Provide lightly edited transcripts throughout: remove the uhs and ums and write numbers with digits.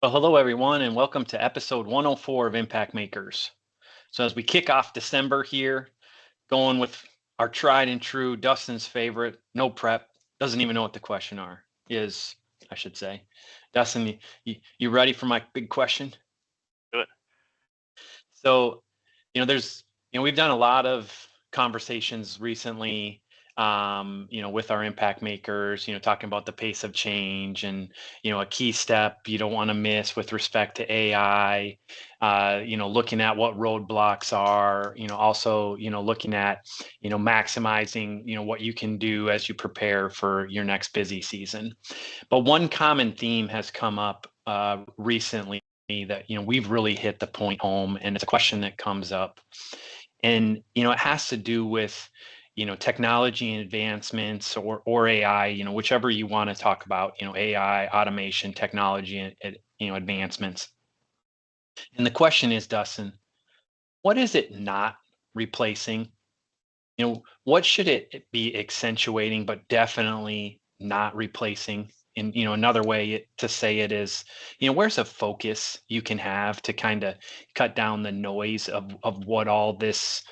Well, hello, everyone, and welcome to episode 104 of Impact Makers. So, as we kick off December here, going with our tried and true Dustin's favorite, no prep, doesn't even know what the question is, I should say. Dustin, you ready for my big question? Good. So, we've done a lot of conversations recently, with our impact makers, talking about the pace of change and, a key step you don't want to miss with respect to AI, looking at what roadblocks are, also, looking at, maximizing, what you can do as you prepare for your next busy season. But one common theme has come up recently that we've really hit the point home, and it's a question that comes up, and it has to do with technology and advancements, or AI, whichever you want to talk about, AI, automation, technology, and advancements. And the question is, Dustin, what is it not replacing? What should it be accentuating, but definitely not replacing? And another way to say it is, where's a focus you can have to kind of cut down the noise of what all this,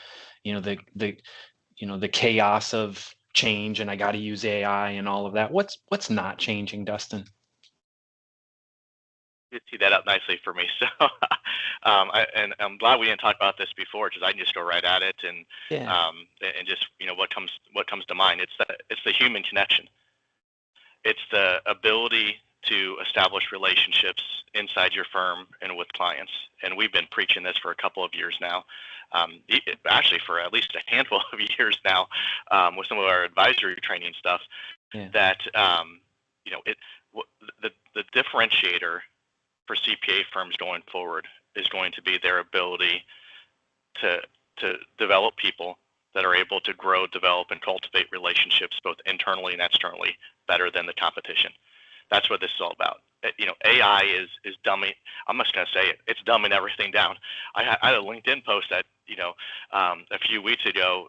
the chaos of change, and I got to use AI and all of that. What's not changing, Dustin? You tee that up nicely for me. So, and I'm glad we didn't talk about this before, because I can just go right at it Yeah. and just what comes to mind. It's the human connection. It's the ability to establish relationships inside your firm and with clients. And we've been preaching this for a couple of years now, actually for at least a handful of years now, with some of our advisory training stuff. Yeah. That the differentiator for CPA firms going forward is going to be their ability to develop people that are able to grow, develop, and cultivate relationships both internally and externally better than the competition. That's what this is all about. AI is dumbing. I'm just going to say it. It's dumbing everything down. I had a LinkedIn post that a few weeks ago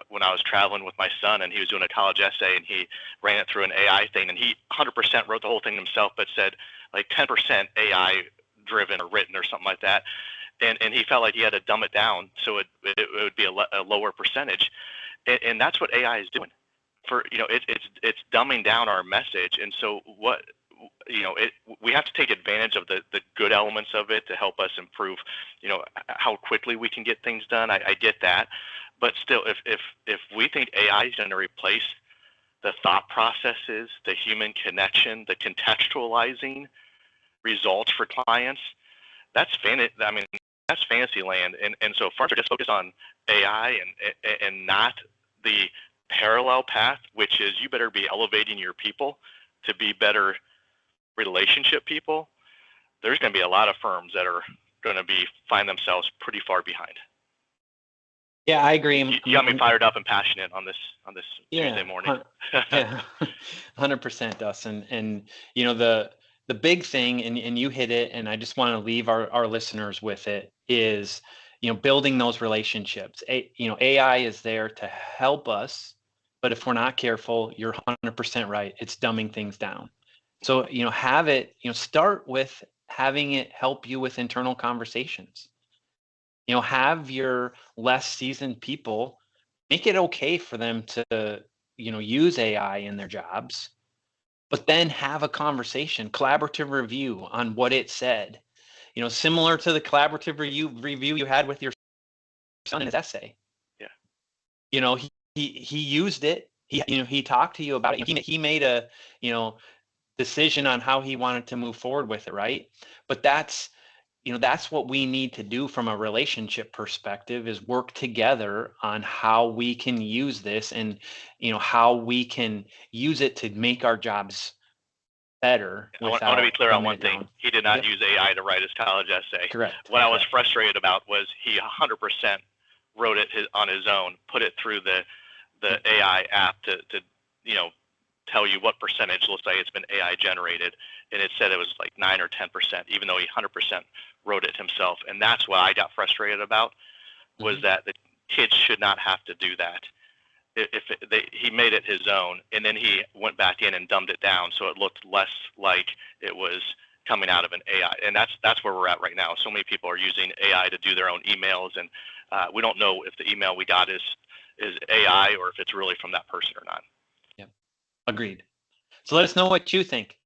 when I was traveling with my son, and he was doing a college essay, and he ran it through an AI thing, and he 100% wrote the whole thing himself, but said like 10% AI driven or written or something like that. And he felt like he had to dumb it down so it would be a lower percentage, and that's what AI is doing. It's dumbing down our message, and so we have to take advantage of the good elements of it to help us improve, how quickly we can get things done. I get that, but still, if we think AI is going to replace the thought processes, the human connection, the contextualizing results for clients, that's that's fantasy land. And so firms are just focused on AI and not the parallel path, which is you better be elevating your people to be better relationship people. There's going to be a lot of firms that are going to find themselves pretty far behind. Yeah, I agree. You got me fired up and passionate on this Tuesday morning. Yeah, 100%, Dustin. And the big thing, and you hit it, and I just want to leave our listeners with it, is building those relationships. AI is there to help us, but if we're not careful, you're 100% right. It's dumbing things down. So have it. Start with having it help you with internal conversations. Have your less seasoned people make it okay for them to use AI in their jobs, but then have a conversation, collaborative review on what it said, similar to the collaborative review you had with your son in his essay. Yeah. He used it. He talked to you about it. He made a decision on how he wanted to move forward with it, right? But that's what we need to do from a relationship perspective, is work together on how we can use this, and how we can use it to make our jobs better. I want to be clear on one thing. He did not use AI to write his college essay. Correct. What I was frustrated about was he 100% wrote it on his own, put it through the AI app to tell you what percentage. Let's say it's been AI generated, and it said it was like 9 or 10%, even though he 100% wrote it himself. And that's what I got frustrated about, was that the kids should not have to do that. He made it his own, and then he went back in and dumbed it down so it looked less like it was coming out of an AI, and that's where we're at right now. So many people are using AI to do their own emails, and we don't know if the email we got is AI or if it's really from that person or not. Yeah, agreed. So let us know what you think.